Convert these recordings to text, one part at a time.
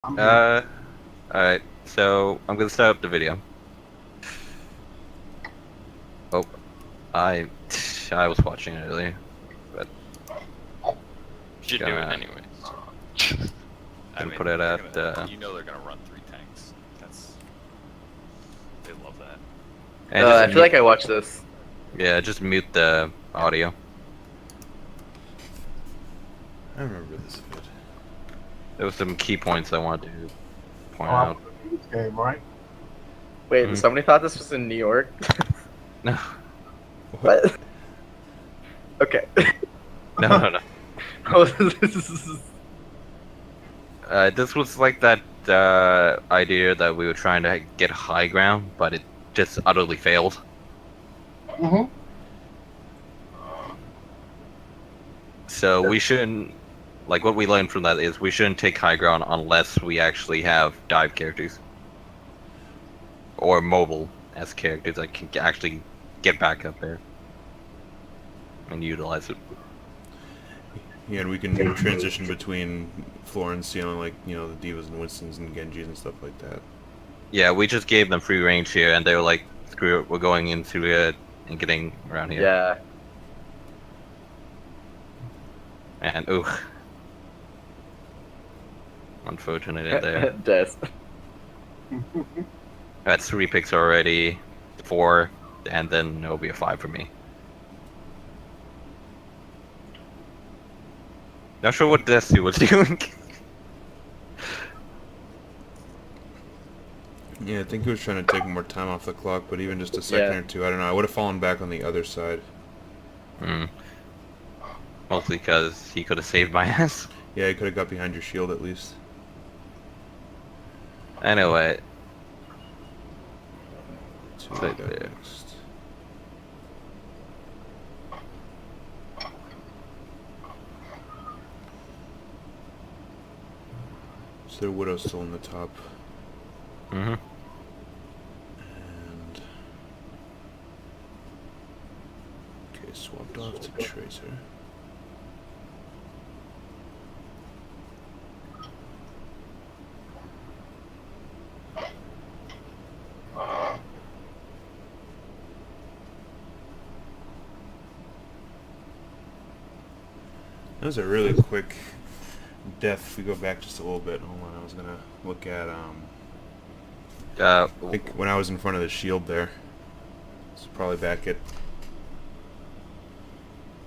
I'm here. Alright, so I'm gonna start up the video. Oh, I I was watching it earlier, but Should do it gonna anyways. I gonna mean, put it they're at gonna, they're gonna run 3 tanks. They love that. and just I feel mute, like I watched this. yeah, just mute the audio. I remember this bit. There was some key points I wanted to point Oh, I'm out. in this game, right? Wait, Mhm. somebody thought this was in New York? No, What? Okay. no. Oh, this is- This was like that idea that we were trying to get high ground, but it just utterly failed. Mm-hmm. So we shouldn't, like, what we learned from that is we shouldn't take high ground unless we actually have dive characters. Or mobile as characters that can actually get back up there and utilize it. Yeah, and we can transition between floor and ceiling, like, you know, the Divas and Winstons and Genjis and stuff like that. Yeah, we just gave them free range here, and they were like, screw it, we're going into it and getting around here. yeah. And, ooh. Unfortunate there. Death. That's 3 picks already, 4, and then it'll be a 5 for me. Not sure what Desi was doing. Yeah, I think he was trying to take more time off the clock, but even just a second Yeah. or two, I don't know. I would have fallen back on the other side. Hmm. Mostly because he could have saved my ass. Yeah, he could have got behind your shield at least. Anyway, So Right we got there. next. So their Widow's still in the top. mm-hmm. And... Okay, swapped off to Tracer. That was a really quick death. If we go back just a little bit, hold on, I was gonna look at, I think when I was in front of the shield there. It's probably back at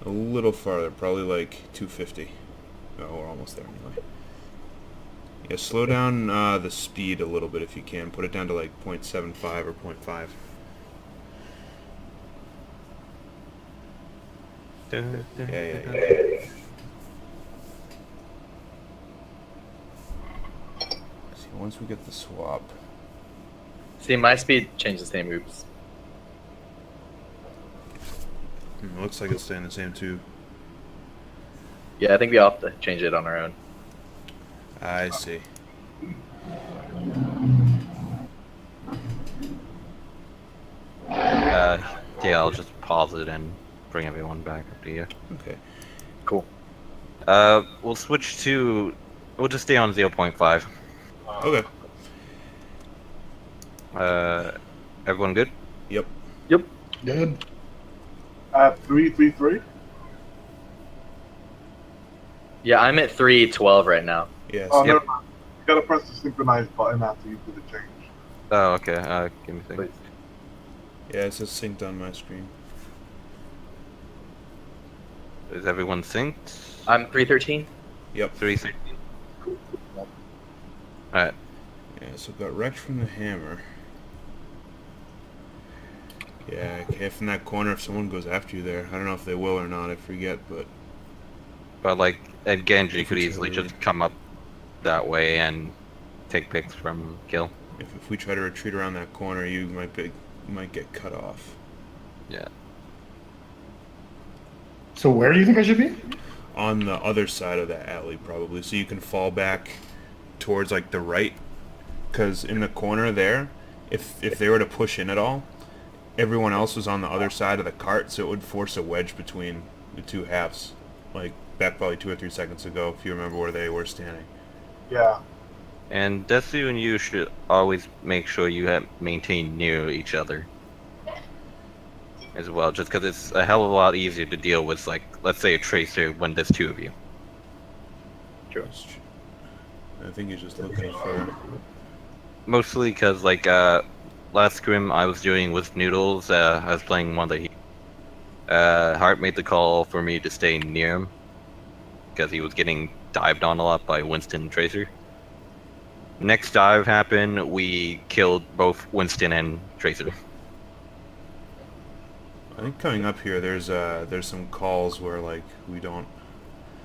a little farther, probably like 250. Oh, we're almost there anyway. Yeah, slow down the speed a little bit if you can. Put it down to like 0.75 or 0.5. Yeah. See, once we get the swap. See, my speed changed the same. Oops. Looks like it's staying the same too. Yeah, I think we all have to change it on our own. I see. Yeah, I'll just pause it and bring everyone back up to you. Okay. Cool. We'll switch to, we'll just stay on 0.5. Okay. Everyone good? Yep. Yep. Good. At 333. Yeah, I'm at 312 right now. Yes. Oh, Yep. never mind. You gotta press the synchronize button after you do the change. Oh, okay. Give me a second. Please. Yeah, it says synced on my screen. Is everyone synced? I'm 313. Yep. 316. Alright. Yeah, so got wrecked from the hammer. Yeah, okay, from that corner, if someone goes after you there, I don't know if they will or not, I forget, but... But, like, and Genji If could it's easily early. just come up that way and take picks from kill. If we try to retreat around that corner, you might get cut off. Yeah. So where do you think I should be? On the other side of that alley, probably, so you can fall back towards, like, the right. Because in the corner there, if they were to push in at all, everyone else was on the other side of the cart, so it would force a wedge between the two halves. Like, back probably 2 or 3 seconds ago, if you remember where they were standing. Yeah. And Desu and you should always make sure you have maintain near each other as well, just because it's a hell of a lot easier to deal with, like, let's say a tracer when there's two of you. True. I think he's just looking for. Mostly because, like, last scrim I was doing with Noodles, I was playing one that he... Hart made the call for me to stay near him, because he was getting dived on a lot by Winston and Tracer. Next dive happened, we killed both Winston and Tracer. I think coming up here, there's some calls where like we don't.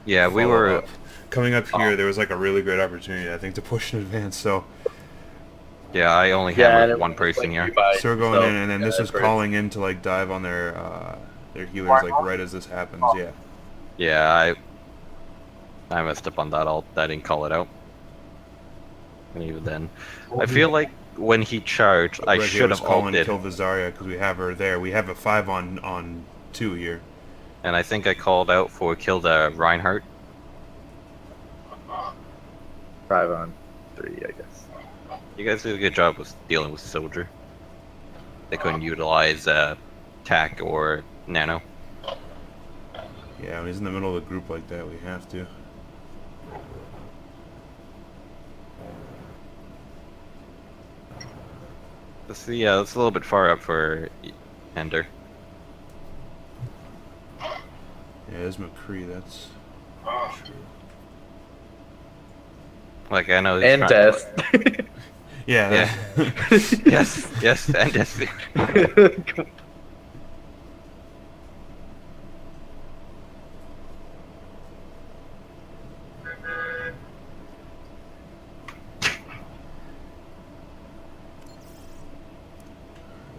Yeah, we follow were... up. Coming up here, there was like a really great opportunity, I think, to push in advance. So. Yeah, I only Yeah, have and one it was, person like, here. So we're going so, in, and then yeah, this was that's calling in to like dive on their healers like right as this happens. Yeah. Yeah, I messed up on that. I didn't call it out. And even then, I feel like when he charged, I Right here should was have calling ulted, kill the Zarya because we have her there. We have a 5 on 2 here. and I think I called out for kill the Reinhardt. 5 on 3, I guess. You guys did a good job with dealing with Soldier. They couldn't utilize TAC or Nano. Yeah, when he's in the middle of a group like that, we have to. That's a little bit far up for Ender. Yeah, there's McCree. That's true. Like, I know he's And trying- Death. Yeah. Yeah. yes, and Destiny.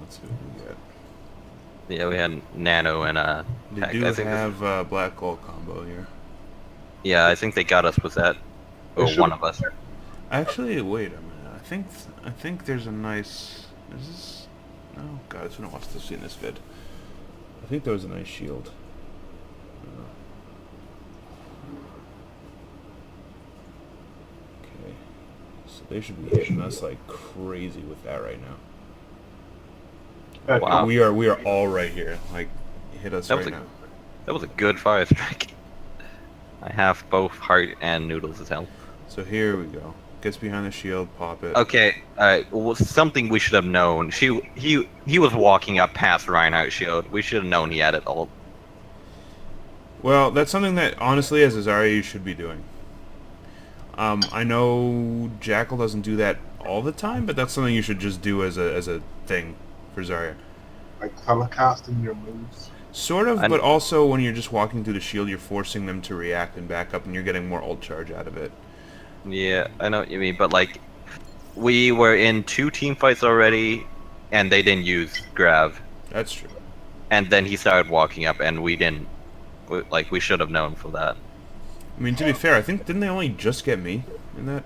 Let's see what we got. Yeah, we had Nano and They TAC. do I think have Black Gold combo here. yeah, I think they got us with that. Or They one should- of us. Actually, wait a minute. I think there's a nice. Is this? No, God, this one wants to see in this vid. I think there was a nice shield. Okay, so they should be hitting us like crazy with that right now. Wow. We are all right here. Like, hit us That right was a- now. That was a good fire strike. I have both Heart and Noodles as hell. So here we go. Gets behind the shield, pop it. Okay, well, something we should have known. He was walking up past Reinhardt's shield. We should have known he had it all. Well, that's something that, honestly, as a Zarya, you should be doing. I know Jackal doesn't do that all the time, but that's something you should just do as a thing for Zarya. Like telecasting your moves. Sort of, I'm- but also when you're just walking through the shield, you're forcing them to react and back up, and you're getting more ult charge out of it. Yeah, I know what you mean, but like, we were in 2 team fights already, and they didn't use Grav. That's true. And then he started walking up, and we didn't. Like, we should have known for that. I mean, to be fair, I think, didn't they only just get me in that?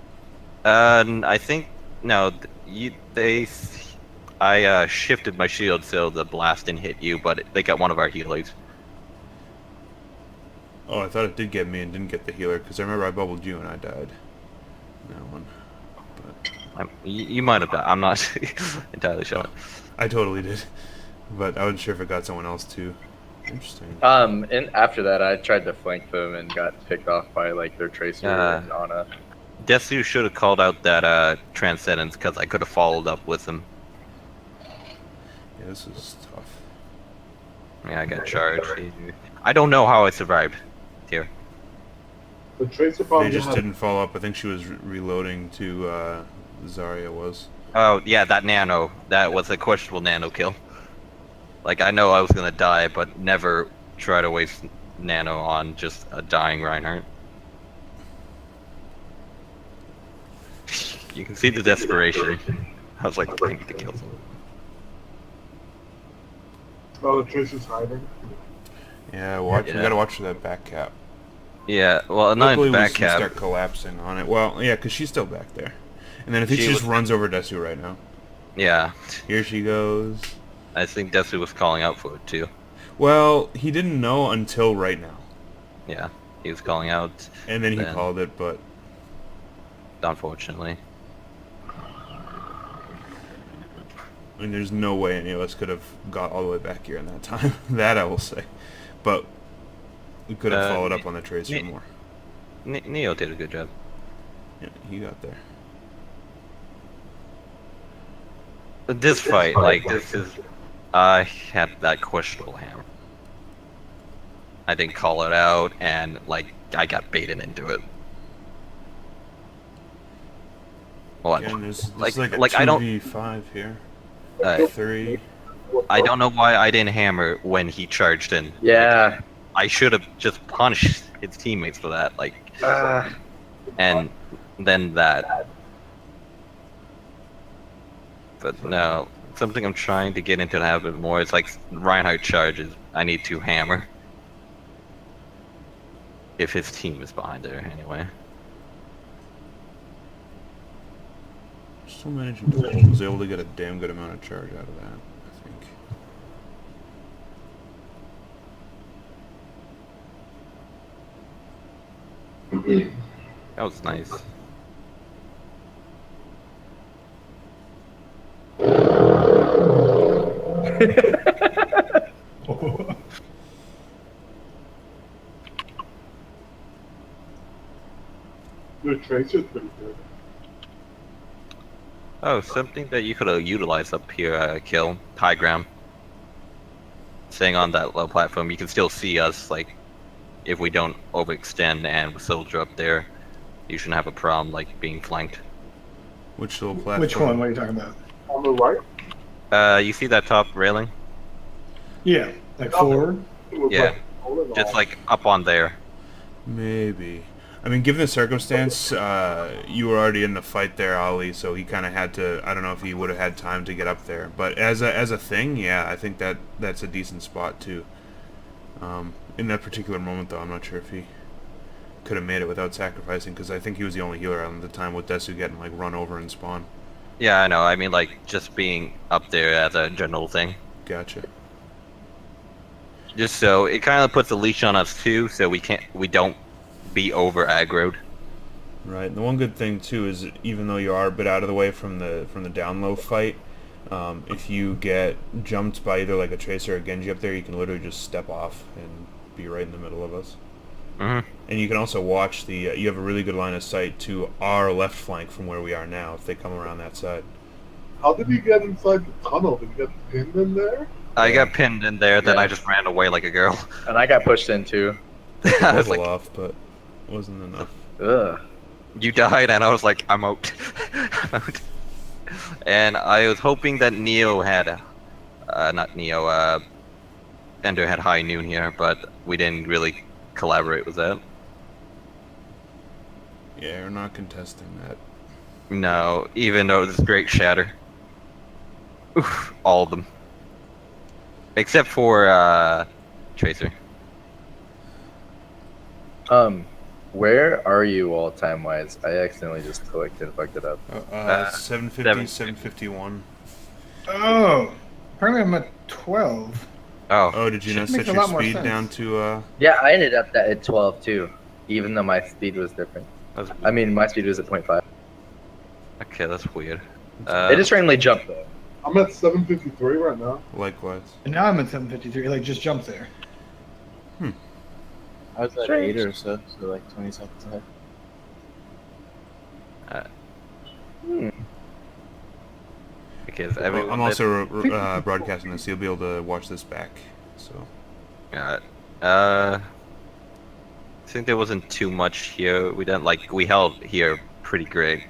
I think, no, I shifted my shield so the blast didn't hit you, but they got one of our healers. Oh, I thought it did get me and didn't get the healer, because I remember I bubbled you and I died. That one. But You might have died. I'm not entirely sure. I totally did. But I wasn't sure if it got someone else too. Interesting. And after that, I tried to flank them and got picked off by like their tracer and Ana. Desu should have called out that Transcendence, because I could have followed up with him. Yeah, this is tough. Yeah, I got charged. I don't know how I survived here. The tracer They probably just had didn't follow up. I think she was reloading to Zarya was. Oh, yeah, that Nano. That was a questionable Nano kill. Like, I know I was gonna die, but never try to waste Nano on just a dying Reinhardt. You can see the desperation. I was like, I need to kill someone. Oh, the tracer's hiding. Yeah, watch. Yeah. We gotta watch for that back cap. Yeah, well, not Hopefully back we cap. start collapsing on it. Well, yeah, because she's still back there. And then I think She she just was- runs over Desu right now. Yeah, Here she goes. I think Desu was calling out for it too. Well, he didn't know until right now. Yeah, he was calling out, And then he Then- called it, but unfortunately. I mean, there's no way any of us could have got all the way back here in that time. That I will say. But we could have followed up on the tracer more. Neo did a good job. Yeah, he got there. This fight, like, this is... I had that questionable hammer. I didn't call it out, and, like, I got baited into it. What? Again, there's like a I don't... 2v5 here. 3. I don't know why I didn't hammer when he charged in. Yeah. I should have just punished his teammates for that, like... and then that. But no, something I'm trying to get into the habit more is like Reinhardt charges. I need to hammer. If his team is behind there, anyway. Still managing to was able to get a damn good amount of charge out of that, I think. That was nice. The tracer's pretty good. Oh, something that you could have utilized up here, Kill. High ground. Staying on that low platform, you can still see us, like, if we don't overextend and soldier up there, you shouldn't have a problem, like, being flanked. Which little platform? Which one? What are you talking about? On the right? You see that top railing? Yeah, like forward. It was Yeah. like, hold it Just, on. like, up on there. Maybe. I mean, given the circumstance, you were already in the fight there, Ali, so he kind of had to... I don't know if he would have had time to get up there. But as a thing, yeah, I think that's a decent spot, too. In that particular moment, though, I'm not sure if he could have made it without sacrificing, because I think he was the only healer at the time with Desu getting, like, run over and spawn. Yeah, I know. I mean, like, just being up there as a general thing. Gotcha. Just so it kind of puts a leash on us too, so we don't be over aggroed. Right. And the one good thing too is even though you are a bit out of the way from the down low fight, if you get jumped by either like a tracer or a Genji up there, you can literally just step off and be right in the middle of us. Mm-hmm. And you can also watch the. You have a really good line of sight to our left flank from where we are now if they come around that side. How did you get inside the tunnel? Did you get pinned in there? I got pinned in there, then Yeah. I just ran away like a girl. And I got pushed in too. I I was was like, off, but it wasn't enough. Ugh. you died, and I was like, I'm out. I'm out. And I was hoping that Neo had, not Neo, Ender had high noon here, but we didn't really collaborate with that. Yeah, we're not contesting that. No, even though this great shatter. Oof, all of them. Except for, Tracer. Where are you all time wise? I accidentally just clicked and fucked it up. 750, 751. Oh, apparently I'm at 12. Oh, Oh, did you not Makes set a your lot more speed sense. down to, Yeah, I ended up at 12 too, even though my speed was different. that's, I mean, my speed was at 0.5. okay, that's weird. It just randomly jumped though. I'm at 753 right now. likewise? And now I'm at 753. Like, just jumped there. I was at Strange. 8 or so, so like 20 seconds ahead. Because Well, everyone I'm also broadcasting this, so you'll be able to watch this back. So I think there wasn't too much here. We didn't we held here pretty great.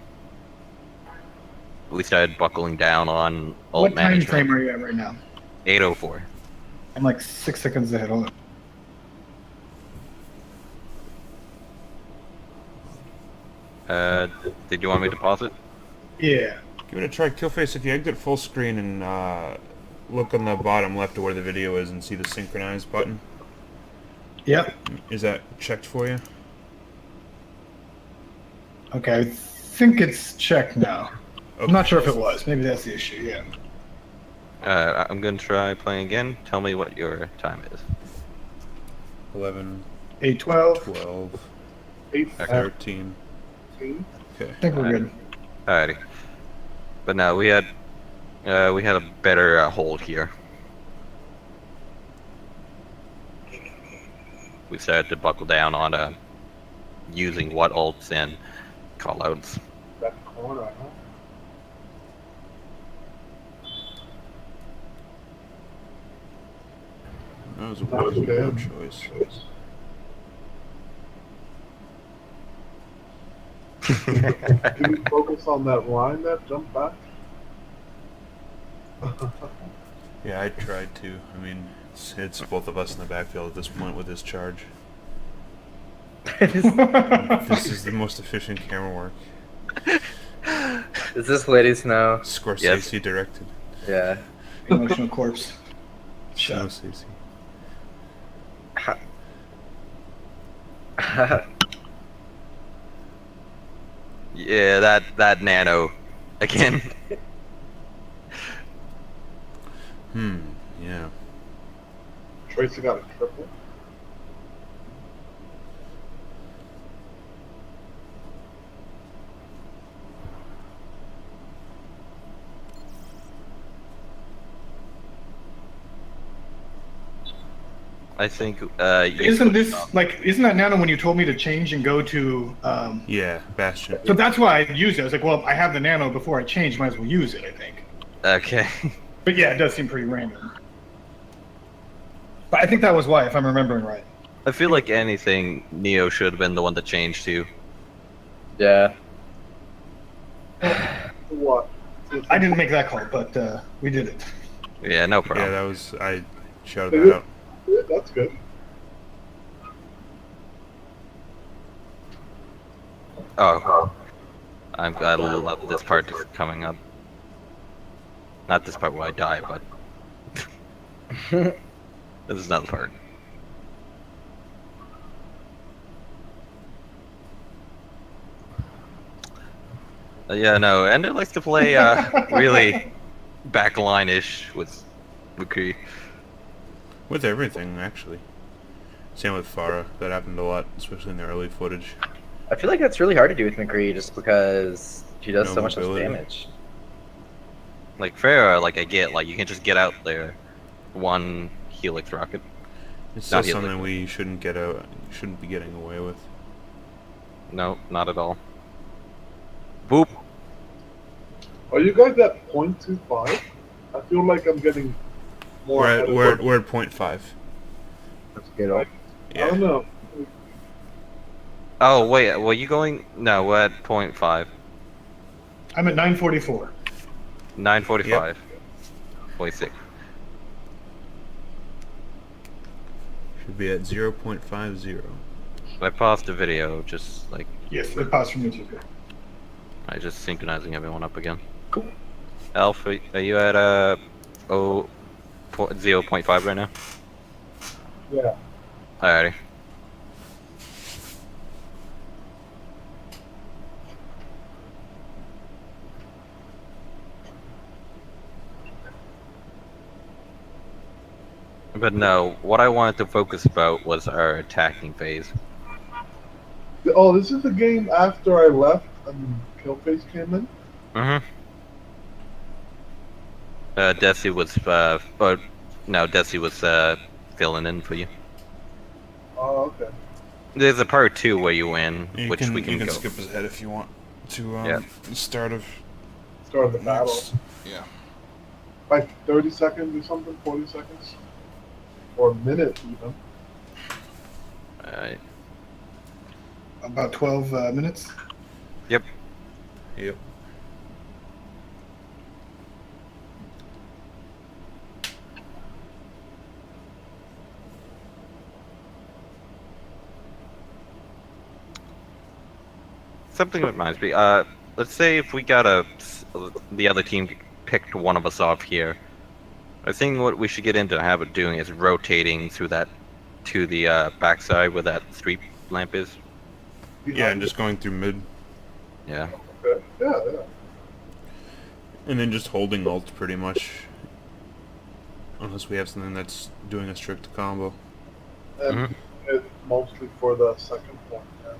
We started buckling down on ult What time management. frame are you at right now? 8:04. I'm like 6 seconds ahead. Hold on. Did you want me to pause it? Yeah. give it a try, Killface. If you exit full screen and look on the bottom left of where the video is and see the synchronize button, Yep. is that checked for you? Okay, I think it's checked now. Okay. I'm not sure if it was. Maybe that's the issue, yeah. I'm gonna try playing again. Tell me what your time is. 11, 8:12. 12, 8:15. 13. Okay. I think we're good. Alrighty. But no, we had We had a better hold here. We started to buckle down on using what ults and callouts. That corner, huh? That was a That was weird good. choice. Can we focus on that line that jumped back? Yeah, I tried to. I mean, it's both of us in the backfield at this point with this charge. This is the most efficient camera work. Is this Ladies Now? Scorsese directed. Yeah. Emotional corpse. Shut. Scorsese. Yeah, that nano again. Yeah. Tracy got a triple. I think Isn't that nano when you told me to change and go to? Yeah, Bastion. So that's why I used it. I was like, well, I have the nano before I change. Might as well use it. I think. Okay. But yeah, it does seem pretty random. But I think that was why, if I'm remembering right. I feel like anything, Neo should have been the one to change to. Yeah. What? I didn't make that call, but we did it. Yeah, no Yeah, problem. that was I shouted that out. Yeah, that's good. Oh, I love this part coming up. Not this part where I die, but this is another part. Yeah, no, Ender likes to play really backline-ish with McCree. With everything, actually. Same with Farah. That happened a lot, especially in the early footage. I feel like that's really hard to do with McCree just because she does No so much less mobility. damage. Like Farah, like I get, like you can just get out there, one Helix rocket. It's Not still yet, something we shouldn't be getting away with. No, not at all. Boop. Are you guys at 0.25? I feel like I'm getting more. We're ahead at of we're, what- we're at 0.5. That's good. Old. I don't Yeah. know. Oh wait, were you going? No, we're at 0.5. I'm at 944. 9:45. 46. Should be at 0.50. I paused the video, just like Yes, it passed from YouTube. I just synchronizing everyone up again. Cool. Alpha, are you at 0.5 right now? Yeah. Alrighty. But no, what I wanted to focus about was our attacking phase. Oh, this is the game after I left and Killface came in? Mm-hmm. Desi was, Desi was filling in for you. Oh, okay. There's a part 2 where you win, You which we can you can go. skip ahead if you want to Yeah. the start of Start of the battle. next. Yeah. Like 30 seconds or something, 40 seconds? Or a minute even. Alright. About 12 minutes. Yep. Yep. Something reminds me. Let's say if we got the other team picked one of us off here. I think what we should get into the habit of doing is rotating through that to the backside where that street lamp is. Yeah, and just going through mid, Yeah. Okay. Yeah, yeah. and then just holding ult pretty much, unless we have something that's doing a strict combo. And it's mostly for the second point. Yeah.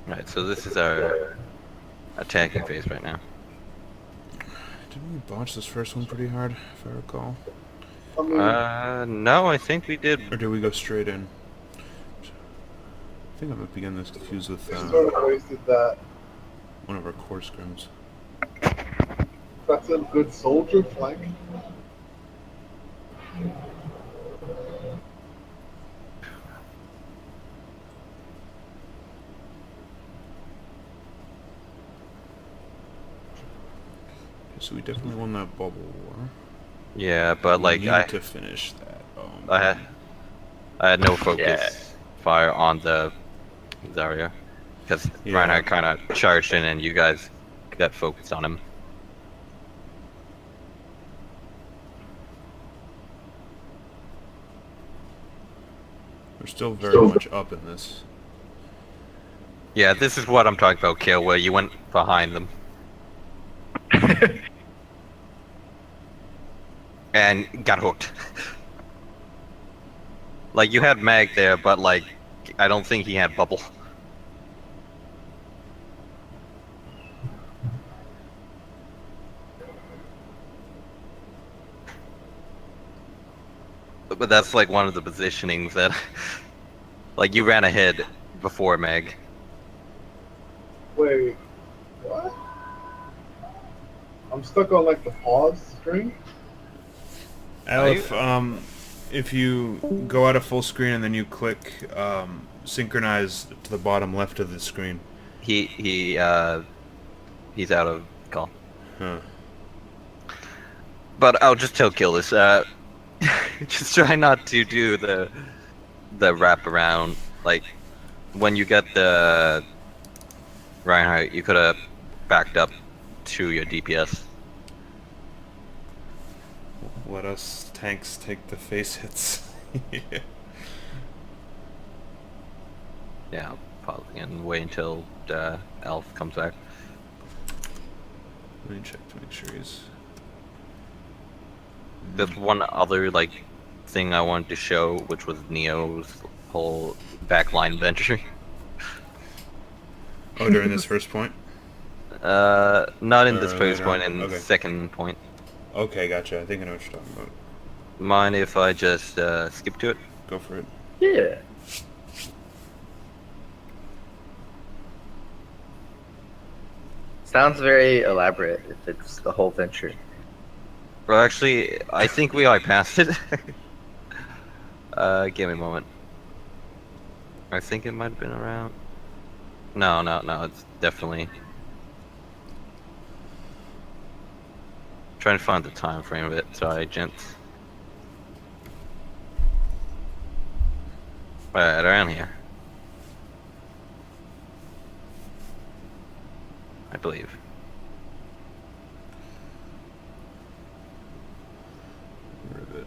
Alright, so this is our attacking phase right now. Didn't we botch this first one pretty hard, if I recall? I mean, No, I think we did. Or did we go straight in? I think I might be getting this confused with we sort of wasted that. one of our core scrims. That's a good soldier flank. So we definitely won that bubble war. Yeah, but We like need to finish that. I had no focus Yeah. fire on the Zarya because Yeah. Reinhardt kind of charged in and you guys got focused on him. We're still very much up in this. Yeah, this is what I'm talking about, Kill, where you went behind them. And got hooked. Like, you had Mag there, but like, I don't think he had Bubble. But that's like one of the positionings that, like, you ran ahead before Meg. Wait, what? I'm stuck on like the pause string. Aleph, if you go out of full screen and then you click synchronize to the bottom left of the screen. He's out of call. Huh. But I'll just tell Kill this. Just try not to do the wrap around. Like, when you get the Reinhardt, you could have backed up to your DPS. Let us tanks take the face hits. Yeah. Yeah, probably, and wait until Elf comes back. Let me check to make sure he's. There's one other like thing I wanted to show, which was Neo's whole backline venture. Oh, during this first point? Not in this first later point, on? in Okay. second point. Okay, gotcha. I think I know what you're talking about. Mind if I just skip to it? Go for it. Yeah. Sounds very elaborate if it's the whole venture. Well, actually, I think we already passed it. Give me a moment. I think it might have been around. No, it's definitely. Trying to find the time frame of it. Sorry, gents. Right around here, I believe. Rivet.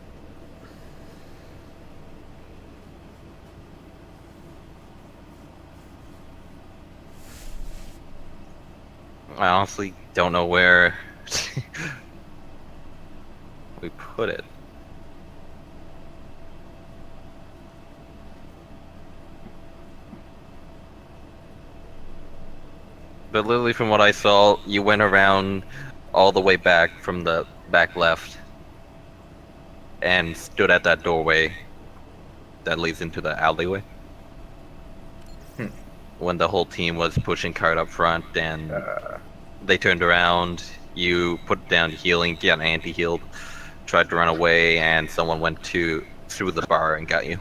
I honestly don't know where we put it. But literally from what I saw, you went around all the way back from the back left and stood at that doorway that leads into the alleyway. When the whole team was pushing card up front and they turned around, you put down healing, get anti-healed, tried to run away, and someone went through the bar and got you.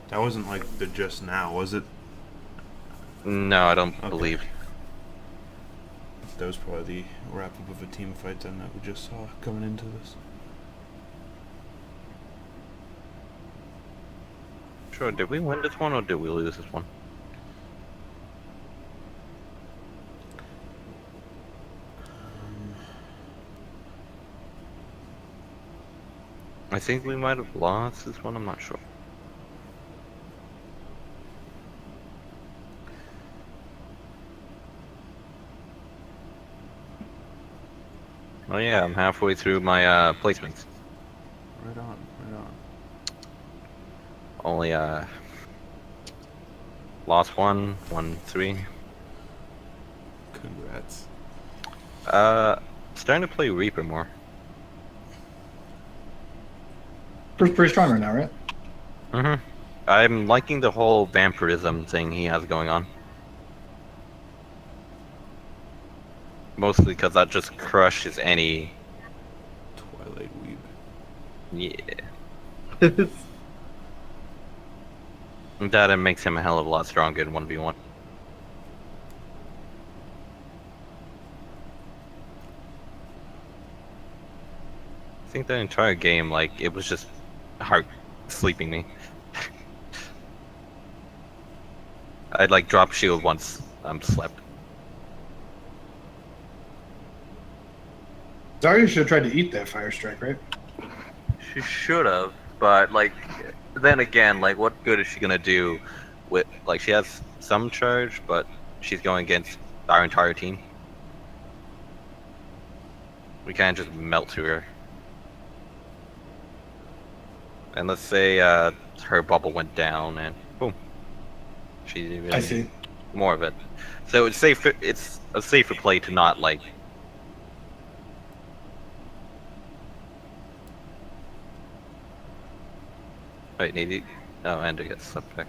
That wasn't like the just now, was it? No, I don't Okay. believe. That was probably the wrap up of a team fight then that we just saw coming into this. Sure, did we win this one or did we lose this one? I think we might have lost this one, I'm not sure. Oh yeah, I'm halfway through my placements. Right on, right on. Only lost one, won 3. Congrats. Starting to play Reaper more. Pretty strong right now, right? Mm-hmm. I'm liking the whole vampirism thing he has going on. Mostly because that just crushes any... Twilight Weeb. Yeah. That it makes him a hell of a lot stronger in 1v1. I think the entire game, like, it was just hard sleeping me. I'd like drop shield once I'm slept. Zarya should have tried to eat that fire strike, right? She should have, but like, then again, like, what good is she gonna do with, like, she has some charge, but she's going against our entire team. We can't just melt through her. And let's say her bubble went down and boom, she's even I see. more of it. So it's safer. It's a safer play to not like. Wait, Nady. Oh, Ender gets slipped back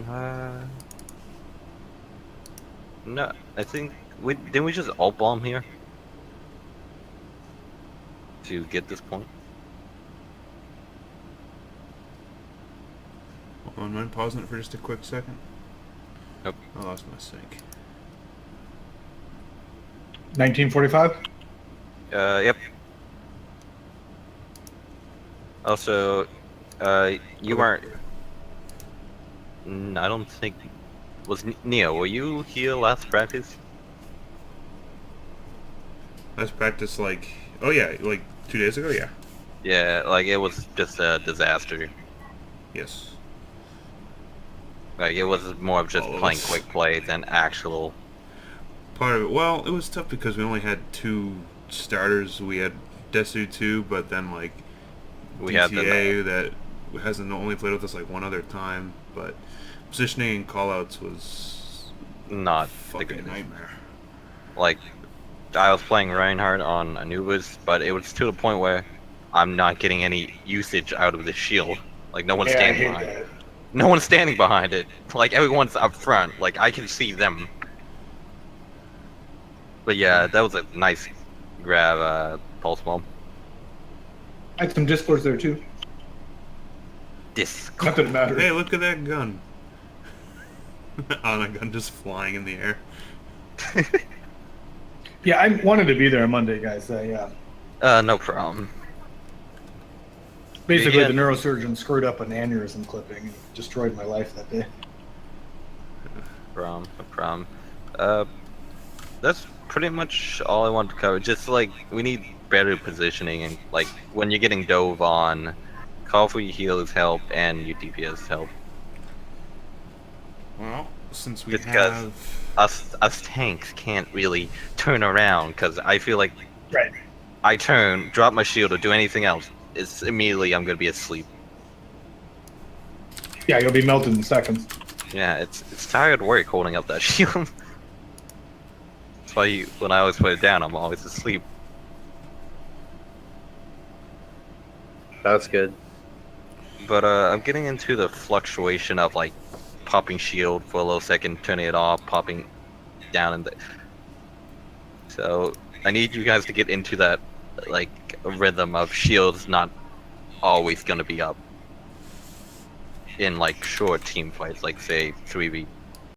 there. No, I think didn't we just ult bomb here to get this point? Hold on, mind pausing it for just a quick second? Nope. I lost my sync. 1945. Yep. Also, you aren't. I don't think. Was Neo? Were you here last practice? Last practice, like, oh yeah, like 2 days ago, yeah. Yeah, like it was just a disaster. Yes. Like it was more of just All of playing us. quick play than actual. Part of it, well, it was tough because we only had 2 starters. We had Desu 2, but then like We had DTA that hasn't only played with us like one other time, but positioning and callouts was Not the fucking greatest. nightmare. Like, I was playing Reinhardt on Anubis, but it was to the point where I'm not getting any usage out of the shield. Like no one's Yeah, I standing hate behind. that. No one's standing behind it. Like everyone's up front. Like I can see them. But yeah, that was a nice grab, pulse bomb. I had some discords there too. This. Not that it matters. Hey, look at that gun. On a gun just flying in the air. Yeah, I wanted to be there on Monday, guys. Yeah. No problem. Basically, Yeah. the neurosurgeon screwed up an aneurysm clipping and destroyed my life that day. No problem. That's pretty much all I wanted to cover. Just like we need better positioning and like when you're getting dove on, call for your healers help and your DPS help. Well, since we Just because have... us tanks can't really turn around because I feel like Right. I turn, drop my shield, or do anything else, it's immediately I'm gonna be asleep. Yeah, you'll be melted in seconds. Yeah, it's tired work holding up that shield. That's why when I always put it down, I'm always asleep. That's good. But I'm getting into the fluctuation of like popping shield for a little second, turning it off, popping down, and so I need you guys to get into that like rhythm of shields not always gonna be up in like short team fights, like say 3v